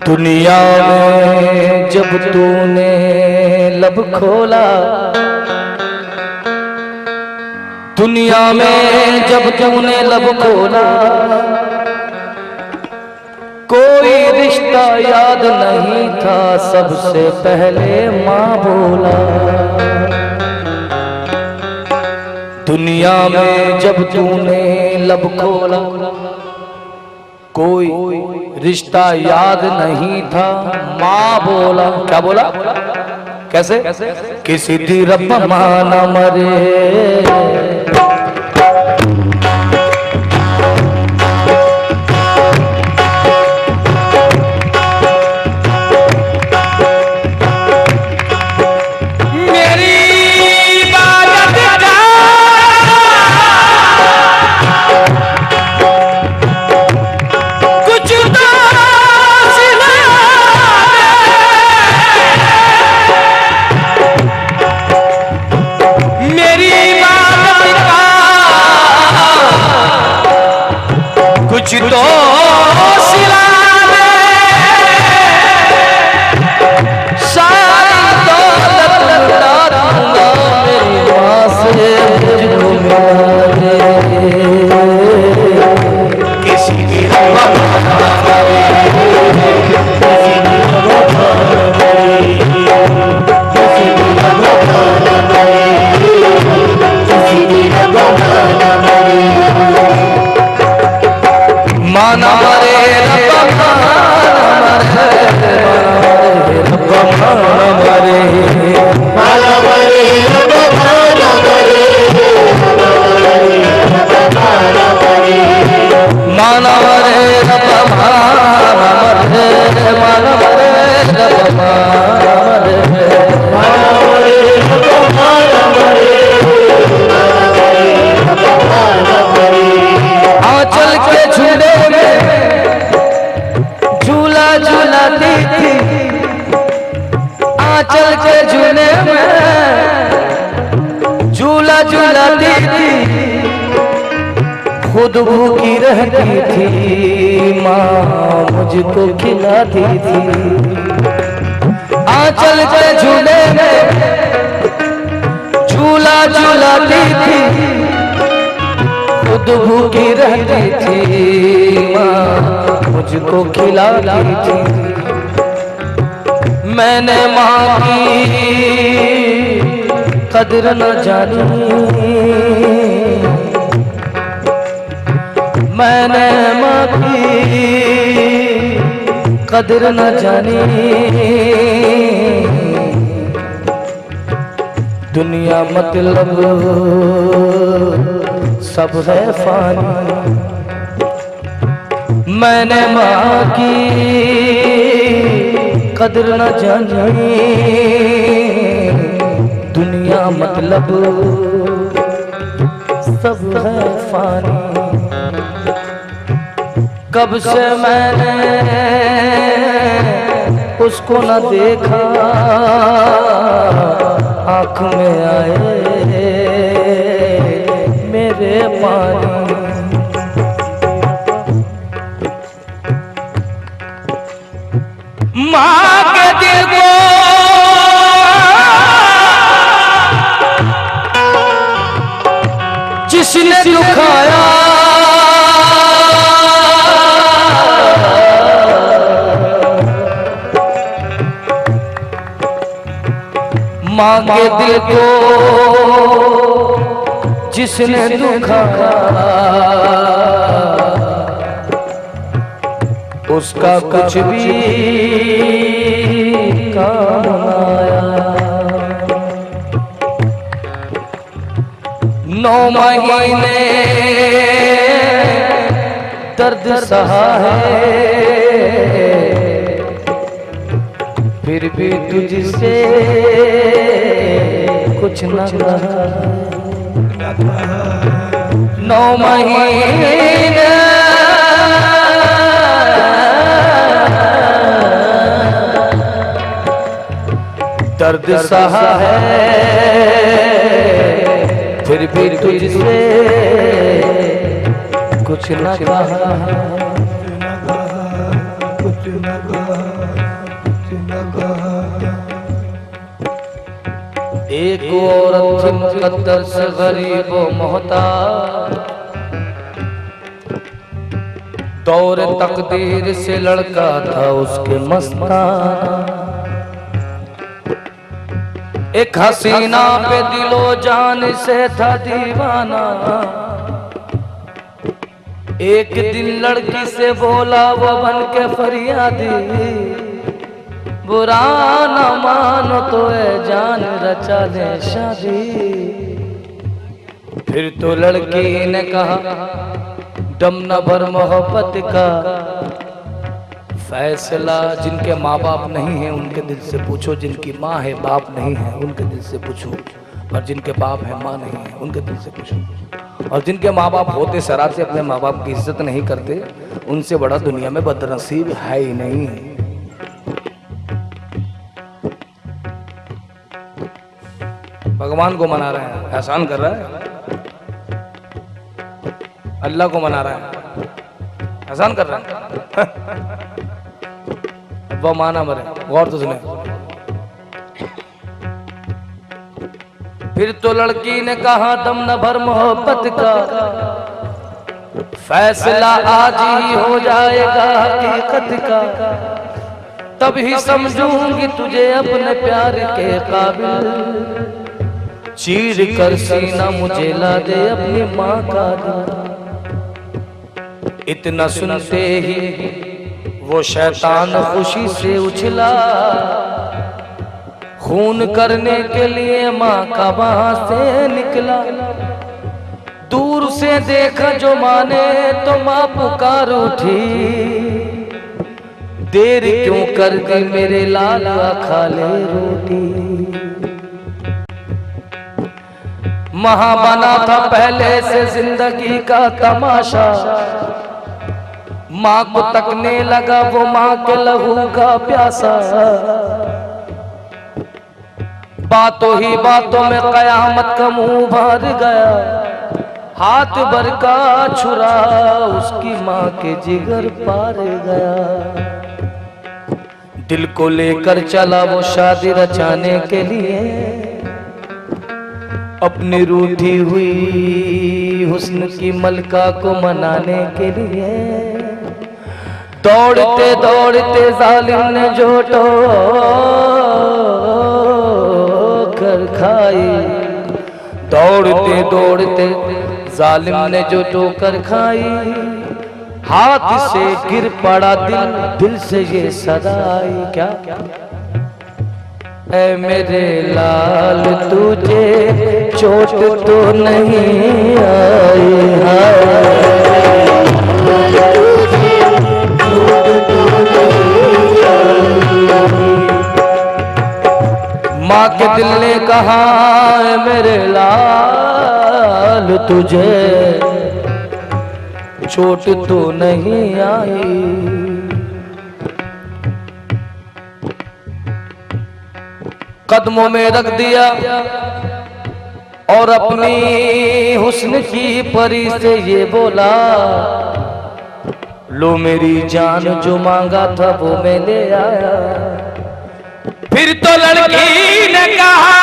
दुनिया में जब तूने लब खोला, दुनिया में जब तूने लब खोला, कोई रिश्ता याद नहीं था, सबसे पहले माँ बोला। दुनिया में जब तूने लब खोला, कोई रिश्ता याद नहीं था, माँ बोला। क्या बोला? कैसे? किसी दी रब माना मरे, कुछ तो सिला दे, सारी दौलत लुटा दूंगा, मेरी माँ से मुझको मिला दे। किसी की माना मरे रब माना मरे, माना मरे रब माना मरे, माना मरे रब माना मरे, माना मरे रब माना मरे। आंचल के झूले में झूला झूलाती थी, आंचल के झूले में झूला झूलाती थी, खुद भूखी रहती थी, माँ मुझको खिलाती थी। आंचल के झूले में झूला झूलाती थी, खुद भूखी रहती थी, माँ मुझको खिलाती थी। मैंने माँ की कदर न जानी, मैंने माँ की कदर न जानी। दुनिया मतलब सब है फानी, मैंने माँ की कदर न जानी। दुनिया मतलब सब है फानी, कब से मैंने उसको न देखा, आँख में आए मेरे पानी। माँ के दिल को जिसने दुखाया, माँ के दिल को जिसने दुखाया, उसका कुछ भी काम आया। 9 महीने दर्द सहा है, फिर भी तुझसे कुछ न कहा। 9 महीने दर्द सहा है, फिर भी तुझसे कुछ न कहा, कुछ न कहा। एक औरत थी मुकद्दर से गरीब व मोहताज, दौर तकदीर से लड़का था उसके मस्ताना। एक हसीना पे दिलो जान से था दीवाना। एक दिन लड़की से बोला वो बन के फरियादी, बुरा न मानो तो ए जान रचा ले शादी। फिर तो लड़की ने कहा दम न भर मोहब्बत का फैसला। जिनके माँ बाप नहीं है उनके दिल से पूछो, जिनकी माँ है बाप नहीं है उनके दिल से पूछो, और जिनके बाप है माँ नहीं है उनके दिल से पूछो। और जिनके माँ बाप होते शराब से अपने माँ बाप की इज्जत नहीं करते, उनसे बड़ा दुनिया में बदनसीब है ही नहीं। भगवान को मना रहे हैं, एहसान कर रहा है, अल्लाह को मना रहा है, एहसान कर रहा है। वो माना मरे, गौर तो सुने। फिर तो लड़की ने कहा दम न भर मोहब्बत का फैसला आज ही हो जाएगा हकीकत का। तभी समझूंगी तुझे अपने प्यार के काबिल, चीर कर सीना मुझे ला दे अपनी माँ का दिल। इतना सुनते ही वो शैतान खुशी से उछला, खून करने के लिए माँ का वहां से निकला। दूर से देखा जो माँ ने तो माँ पुकार उठी, देर क्यों कर दी मेरे लाला खा ले रोटी। महा बना था पहले से जिंदगी का तमाशा, माँ को तकने लगा वो माँ के लहू का प्यासा। बातों ही बातों में कयामत का मुंह भर गया, हाथ भर का छुरा उसकी माँ के जिगर पार गया। दिल को लेकर चला वो शादी रचाने के लिए, अपनी रूठी हुई हुस्न की मलका को मनाने के लिए। दौड़ते दौड़ते जालिम ने जो ठोकर खाई, दौड़ते दौड़ते जालिम ने जो ठोकर खाई। हाथ से गिर पड़ा दिल, दिल से ये सदा आई क्या, ऐ मेरे लाल तुझे चोट तो नहीं आई। माँ के दिल ने कहा ऐ मेरे लाल तुझे चोट तो नहीं आई। कदमों में रख दिया और अपनी हुस्न की परी से ये बोला, लो मेरी जान जो मांगा था वो मैं ले आया। फिर तो लड़की ने कहा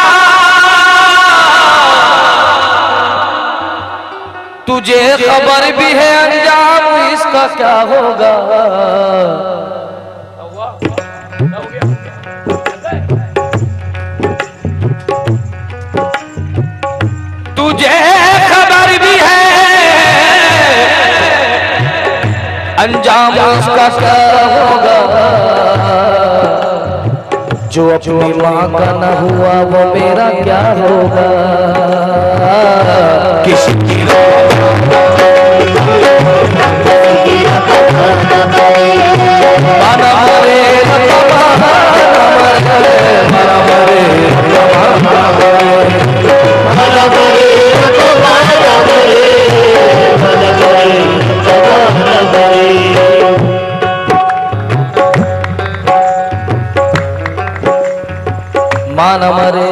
तुझे खबर भी है अंजाम इसका क्या होगा। तुझे खबर भी है अंजाम इसका क्या होगा। जो अपनी माँ का न हुआ वो मेरा क्या होगा। किसी की माँ न मरे,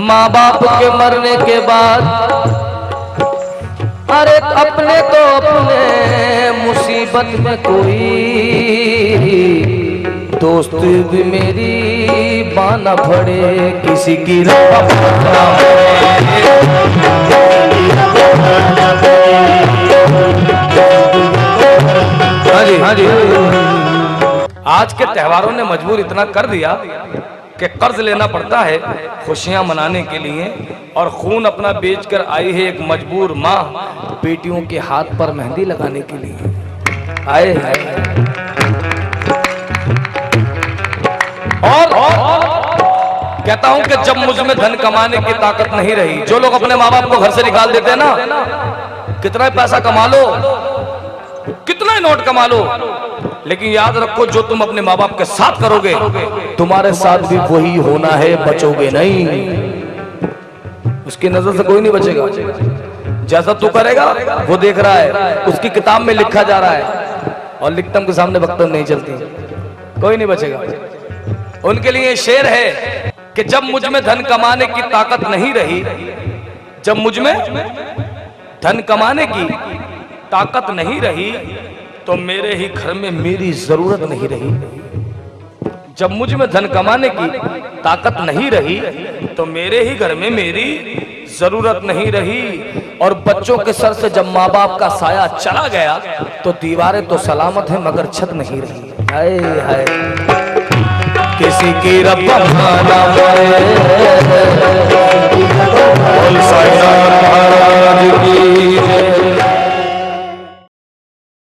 माँ बाप के मरने के बाद अरे अपने तो अपने मुसीबत में कोई दोस्त भी मेरी बाना पड़े, किसी की हाँ जी। आज के त्योहारों ने मजबूर इतना कर दिया कि कर्ज लेना पड़ता है खुशियां मनाने के लिए, और खून अपना बेचकर आई है एक मजबूर माँ बेटियों के हाथ पर मेहंदी लगाने के लिए। आए और कहता हूं कि जब मुझ में धन कमाने की ताकत नहीं रही, जो लोग अपने माँ बाप को घर से निकाल देते हैं ना, कितना पैसा कमा लो, कितना ही नोट कमा लो, लेकिन याद रखो जो तुम अपने माँ बाप के साथ करोगे तुम्हारे साथ भी वही होना है, बचोगे नहीं। उसकी नजर से कोई नहीं बचेगा। जैसा तू करेगा वो देख रहा है, उसकी किताब में लिखा जा रहा है, और लिखतम के सामने वक्तम नहीं चलती, कोई नहीं बचेगा। उनके लिए शेर है कि जब मुझ में धन कमाने की ताकत नहीं रही, जब मुझ में धन कमाने की ताकत नहीं रही तो मेरे ही घर में मेरी जरूरत नहीं रही। जब मुझ में धन कमाने की ताकत नहीं रही तो मेरे ही घर में मेरी जरूरत नहीं रही। और बच्चों के सर से जब माँ बाप का साया चला गया तो दीवारें तो सलामत है मगर छत नहीं रही। हाय हाय किसी की रब्बा ना बोल साईं महाराज की